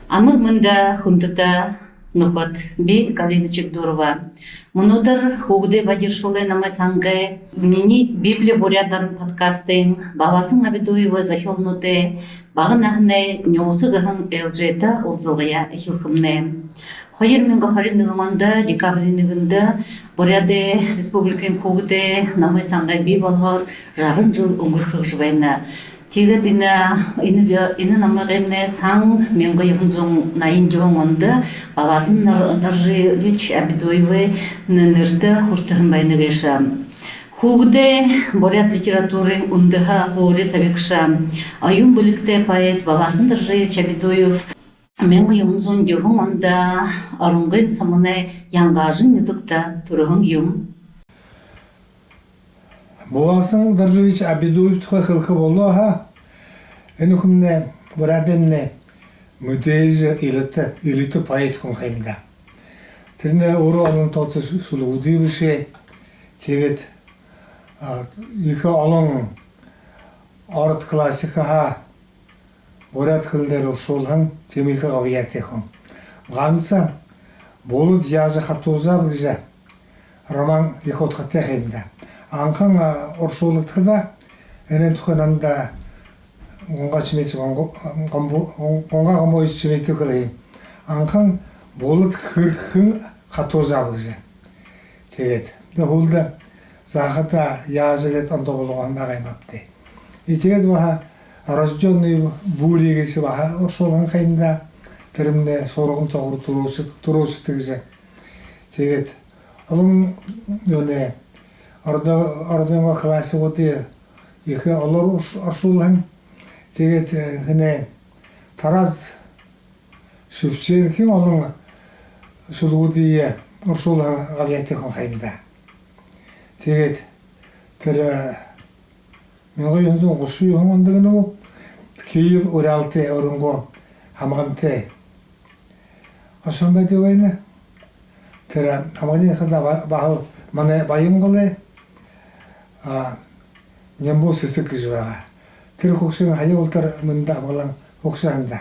Амыр мында хундата нухот би Галиночек Дурова. Мунудар хугде бадиршуле намай санге мини Библия бурядан подкастын бабасын Абидуева захилнуте багынахне нёсы гахын элжета улзылгая эхилхымне. Хайыр мünга харинныгыманда декабринныгында буряде республикин хугде намай санге би болхор жарым жыл оңгурхыг жыбайна. Тега дина ины намагемне сан менга юнзон наин жонgonda бабасын наржи вич Абидуевы нырты хуртахын байныгеша. Хугде бурят литературын ундыха хоре табекша. Аюн бүлікте поэт бабасын наржи Абидуев менга юнзон жонgonda арынгын самыне янгажын ютукта турыгын юм. Boğazın Darjevich Abidуев tıkı kılkı bollu ha. Enukümne burademne müdeyce iliti payet kun kayımda. Trine oru alın tatı şulu udivişe teget yıkı alın art klasika ha. Burad kılder olşolhan temiki kaviyat ekun. Gansa bolud yazı hatoza bıgıza roman yıkot kıtı kayımda. Анкан оршуулдахда энэм тухананда гонга чимэч гонга гомой чимэтэй кэрэй анкан болот хөрхөн хатуузаавыз тэгээд хуулда захата яажэгэт андо болгон байгаа юм апте тэгээд баха рожжоны бүрийгээс баха оршуулган хаймда тэрэмнэ сурган цогор туруусдэгж тэгээд алын ёне Ордонго классикуудын их олор оршуулган тэгээд хэнэ Тараз Шевченкийн олон шүлгүүдийн оршуулган гавьяатын хаймда. Тэгээд тэр 1930 онд нөгөө Киев Уралтай өрөнгө хамгаалтай Ашамбади байна. Тэр хамгаалын хада баа манай Баянголы нямбус хэсэг гэж байгаа. Тэр хөгшин хаяалтар мэнда амгалан хөгшөндө.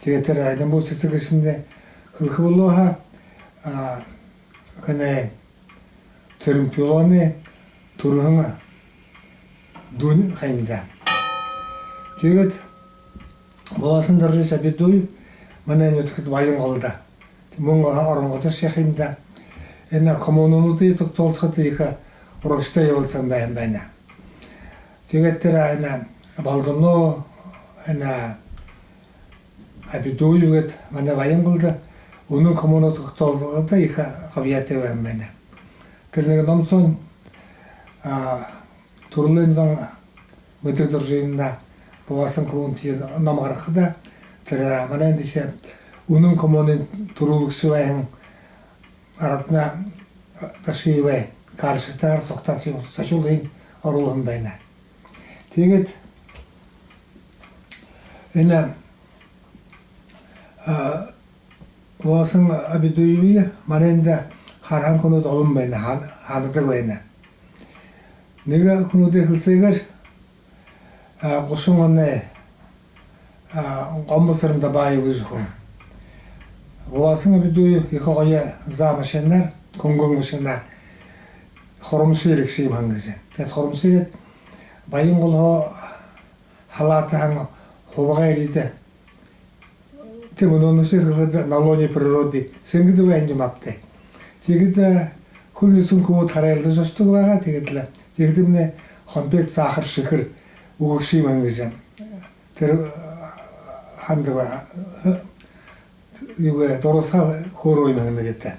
Тэгээд тэр нямбус хэсэг гэсэндээ хөлхөлөха хэнэ цэрэмпилоны төрөн дүн хаймда. Тэгээд Boğazın Darjevich Abidуев манай нутагт Баянголда мөн оронготой шахимда энэ коммунуудын тогтоолцоход их урагштай явуулсан байна. Тэгээд тэр энэ болгоно энэ Абидуевэд манай Баянголд өнөө коммунууд тогтоолцоход их гавьяатай байна. Тэр нэг номсон төрлөн зан мэдэг дөржинна Boğazın коммунтийн ном гаргахад тэр манай дэше өнөө коммунын төрөлгсөн байна. Аратна ташивэ каршитар соктасyon сашулын оруулган байна. Тэгээд энэ Boğazın Abidуевы манайда хархан хүнүүд олон байна. Хаадаг байна. Нэг хүнүүдийн хэлсэгээр 30 оны гомбосрында баай гэж хүн. Boğazın Abidуев их гоё зам машинаар конгон машинаар хоромширэг шим хангаж. Тэгээд хоромширэд Баянгол халаатан хувгаарид тийм өнөөшөөрөд налоны природы сэнгэд байна юм апте. Тэгээд хүнсэн хүүд харайлж очдог байгаа. Тэгээд нэ хомбет сахар шихэр өгөх шим хангаж. Тэр хандгаа юуэ доросха хорой мэгнэгэтэй.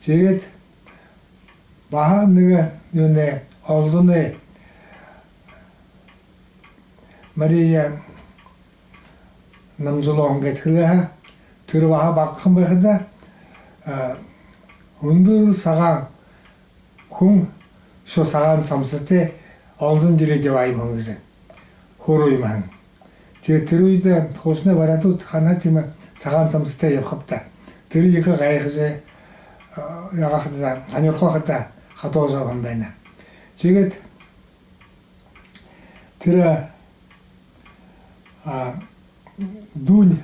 Тэгээд баха нэг юунэ олзоны Мария намжлон гэтгэлээ тэр баха багхан байхад өндөр сагаан хүн шо сагаан самстай олзон дилэж байм хөнгөж хорой мэн. Тэгээд тэр үед хусны барадууд ханаа тийм цагаан замстай явхавта. Тэр их гайхаж ягаахад таньрахад хатуужаан байна. Тэгээд тэр дүүн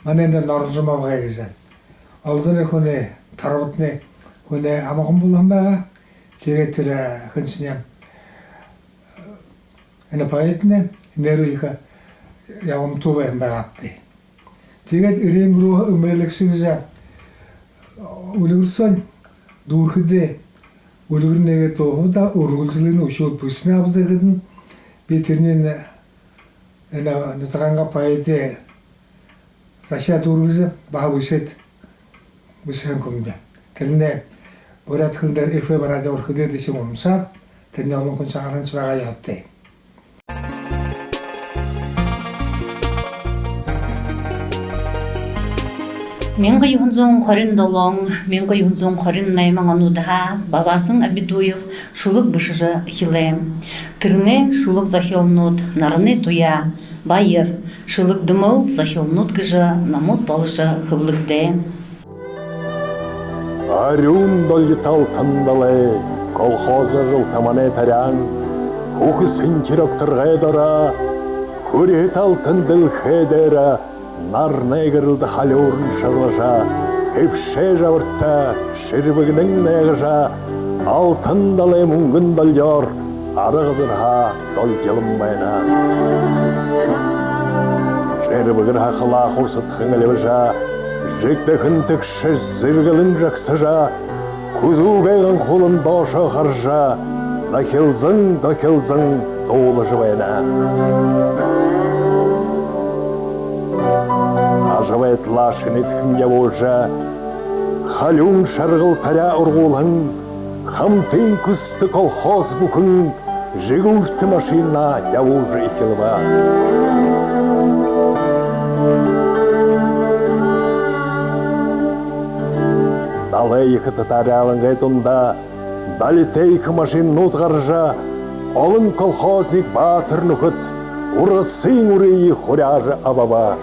маненде норжумавга гизен. Олдоне хуне тарбытне хуне амагын булган бага. 제가 들어 흔치냐 ene paetne neruika yavam tuve mbagatti. 제가 이ren그로 음멜렉시자 울urson durhde ulurnege tohda urgulsልን ушот бушнабзэгэн би тэрний ена нутранга paete заша durgse баабушет бушхан комда. тэрне Borat hıldar FM radyo orkide dişim olmuşsa, terine olun kun çağıran çıvağa yattı. Менга юхунзон корин долон, менга юхунзон корин найман ануда, бабасын Абидуев шулук бышыжы хиле. Тырне шулук захилнут, нарыны туя, байыр, шулук дымыл захилнут гыжы, намут балыжы хывлыкде. Арюн долетал тандалай, колхоза жыл тамане тарян, хухы сынчырып тұрғайдара, көрет алтын дыл хедера, нарны кырылды халюрын шырлыжа, хепше жавыртта, шырбыгның нәғыжа, алтын далай мұңгын дальор, арығдырға дол жылынбайна. Шырбыгырға қыла құрсыт хыңылыбыжа, Жектехін тікші зіргілін жақсыжа, күзу бәйгін қолын дошы қаржа, да келзің долы жывайна. Ажывайт лашын етхін явожа, халюн шарғыл таря ұрғулын, хамтын күсті колхоз бүкін, жигурты машина явожа екілва. Далейхы татарялын гайтунда, далитейхы машин нут гаржа, олын колхозник батыр нухыт, урысын урыйы хуряжы абаба.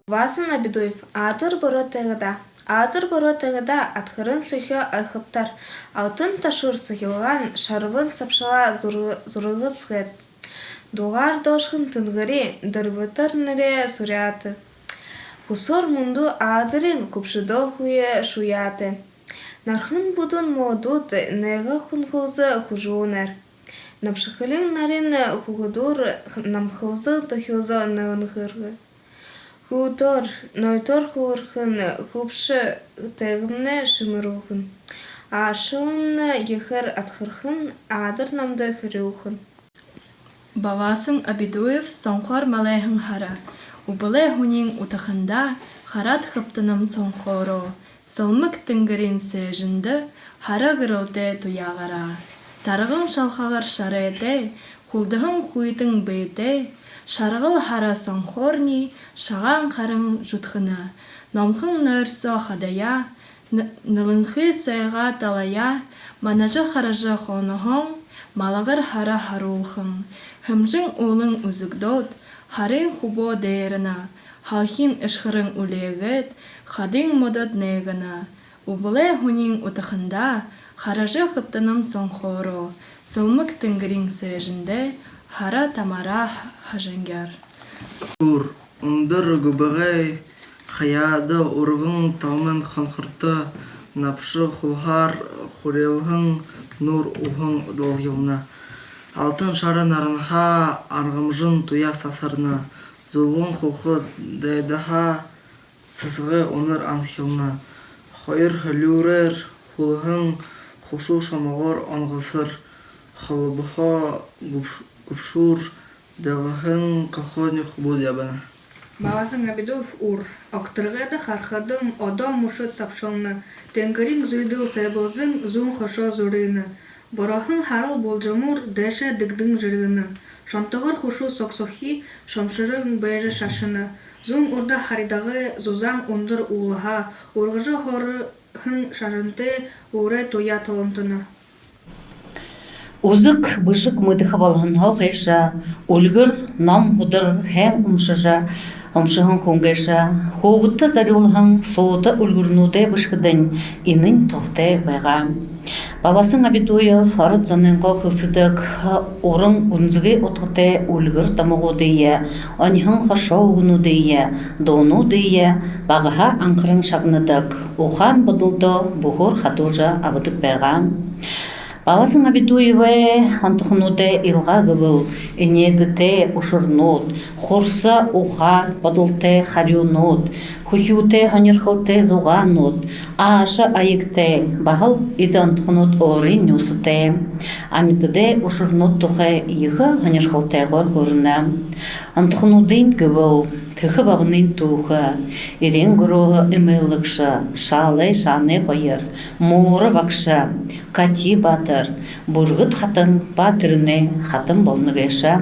Васын Абидуев, атыр бұры тәғіда. Атыр бұры тәғіда атқырын сүйхе айқыптар, алтын ташур сүйхелған шарвын сапшыға зұрығы сғет. Дуғар дошхын тынгыри, дырбытыр nëре суряты. Хусор мунду адырин купшыдо хуе шуяты. Нархын будун модут, нэга хунхузы хужунер. Напшыхылын нарин хугудур намхузы тохюзо nëвнхыргы. Худор, нойтор хурхын хупшы тегімне шымырухын. Ашын ехыр атхырхын адыр намды хырюхын. Бавасын Абидуев сонхор малайхын хара. Убылы хунин утахында харат хыптыным сонхоро. Сылмык тынгырин сэжінді хара гырылте туяғара. Тарығын шалхағыр шарайты, хулдығын хуйтың бейті, шарғыл хара сонхорни, шаған харың жұтхына. Номхын нөрсо хадая, нылынхы сайға талая, манажы харажы хоныхын, малағыр хара харулхын. Хымжың олың үзікдот, харин хубо дейрына, халхин ішхырың үлегет, хадин модот негына. Убылы хунин утахында, харажы хыптыным сонхоро, сылмык тынгырин сэжінде, хара тамара хажангар. Ур, ондыр губығай, хаяды урғын талмен ханхырты, напшы хулхар хурелғын, нур ухын долгылна. Алтын шары нарынха, арғымжын туя сасырны, зулғын хухы дайдаха, сызғы оныр анхилна. Хойыр хылюрер, хулғын, хушу шамағыр анғысыр, хылбыха гупшур, дағыхын колхозник хубуд ябана. Бавасын Абидуев ур, оқтырғады хархадым одам мушыт сапшылны, тенгерин зүйділ сайбылзын зун хошо зурыны. Борахын харыл болжамур дэшэ дыгдың жыргыны. Шамтығыр хушу соксохи, шамшырың бэжі шашыны. Зун урда харидағы зузан ондыр улыға, урғыжы хорыхын шажынты урэ тоя толынтыны. Узык быжык мыдыха балғынға қайша, өлгір нам худыр хэм умшыхын хунгайша, хоғытты зарюлғын соғыты өлгірнуде бышқыдын инын тоқтай байға. Бабасын Абидуев арыт занынға қылсыдық орын ұнзығы отқыты өлгір тамығы дейі, анихын қаша оғыну дейі, дону дейі, бағыға аңқырын шағыныдық, оған бұдылды бұғыр хатужа абыдық байға. Бабасын Абидуеве антықынуде илға ғывыл, инегіте ұшырнуд, хорса уға падылте харюнуд, хухиуте ханерхылте зуғануд, ашы айыкте, бағыл иді антықынуд орын нюсыте, амитыде ұшырнуд тұхы иығы ханерхылте ғор ғорына. Антықынудын ғывыл, тыхы бабының туғы, ирен ғұрығы үмейлікші, шалы шаны қойыр, мұғыры бақшы, кати батыр, бұрғыт хатын батырыны хатын болнығыша.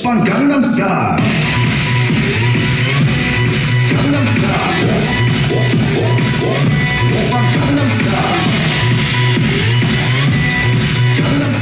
Oppan Gangnam Style. Gangnam Style. Oppan Gangnam Style. Gangnam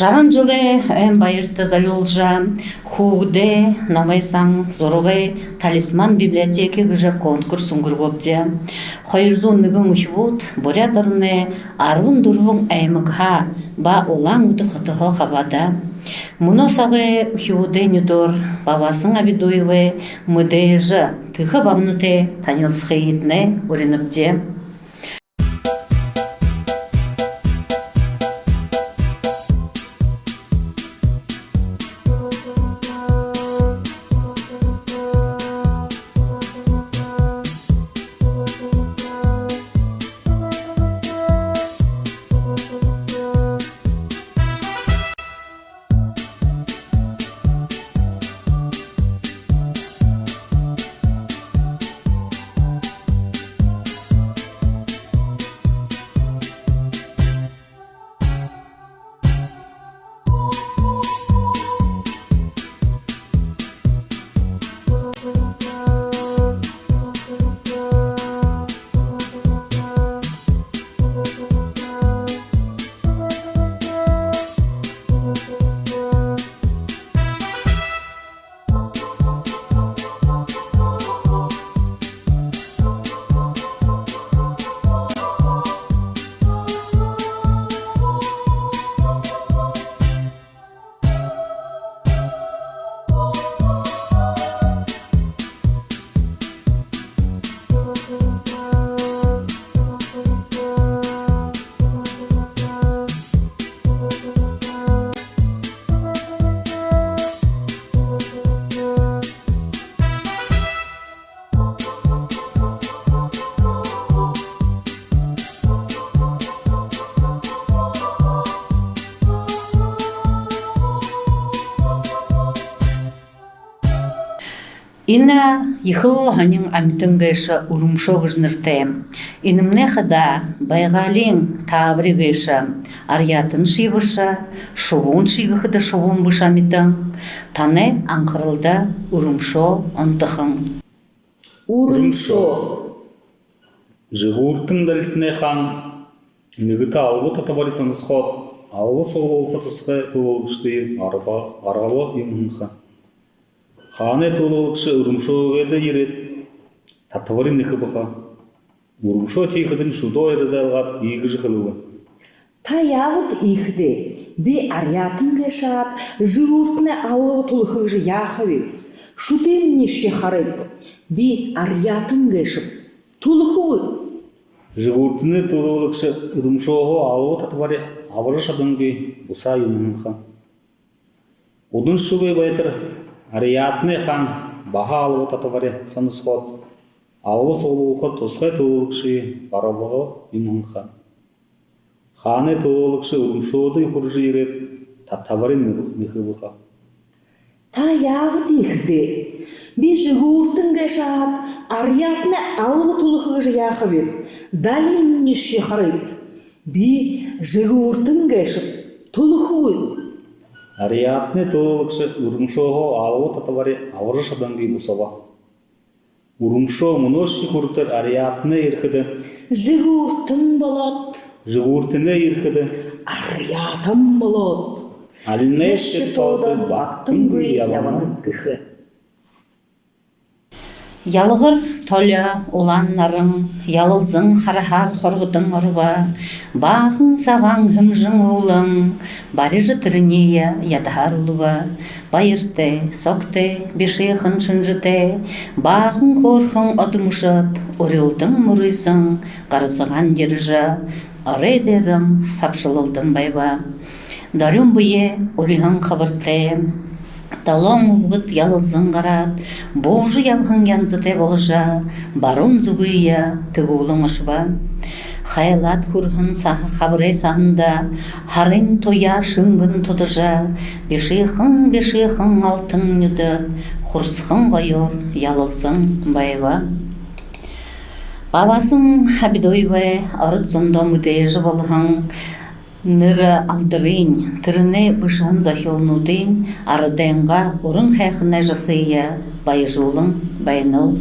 Жаран жылы әм байырты залюлжа, хугде намайсан зорығы талисман библиотеки гыжа конкурс унгургобде. Хайырзу ныгын ухивут, борядарны арвын дурвын әймігха ба олаң уды хытығы қабада. Муно сағы ухивуде нюдор бабасын Абидуевы мыдейжы тыхы бамныте танилсхы етне уреніпде. Ина йхыл ханин амитынгайша урумшо гыжнырте. Инымне хада байгалин таври гайша арятын шибыша, шовун шигыхыда шовун быша митын. Тане анқырылда урумшо онтыхын. Урумшо. Жигуртын дalitne хан нигыта албы татабарисаны сход. Албы солгол хатысқа тулғышты арғалы имынха. Хане тулғықшы урумшоғеді ерет, татаварин нихы бұқа. Урумшо тейхідін шудо ерізалғат игі жықылығы. Та явыд ихде, бе арятын кешат, жигуртны аллы тулғығы жы яхави. Шуден неше харып, бе арятын кешіп, тулғығы. Жигуртны тулғықшы урумшоғы албы татавари авырыш адынғы бұса имынха. Удын шуғай байтыр Ариятны хан баха алғы татавари санысқот. Алғы солуғы тұсқай тұлықшы барабығы имынға. Ханы тұлықшы ұмшоды құржы ерет татавари михыбыға. Та явыд ихде, бе жигуртын кешат, арятны алғы тулғығы жы яхави. Далин неше харып, бе жигуртын кешіп, тулғығы. Ариятны тулықшы урумшоғы алғы татавари авырыш адынғы бұсава. Урумшо мұноши құртыр ариятны ерхіді. Жигуртын болот. Жигуртыны ерхіді. Арятын болот. Алиннеші тоды бақтың бұй яланы кіхі. Ялғыр толы оланнарың, ялылзың харахар хорғыдың ұрва, бағың саған хымжың олың, бары жытырынея ядахар ұлыва, байырты, соқты, бешеқын шынжыты, бағың қорқың одымышыт, орылдың мұрыйсың, қарысыған держі, арайдерім сапшылылдың байба. Дарым бұйе орығың қабырты, талон ұлғыт ялылзың қарат, боғжы явғың янзыте болжа, барун зүгүйя тігулың ұшба. Хайлат хурғын қабырай сағында, харин тоя шыңгын тұдыжа, бешеқың алтын нүдіт, құрсықың қойыр ялылзың байва. Бабасың Абидуевы арыт зондо мүдейжі болғың, ныры алдырын, тіріне бұшығын захилнудын, арыдайынға ұрын қайқына жасыя, байжулың байыныл.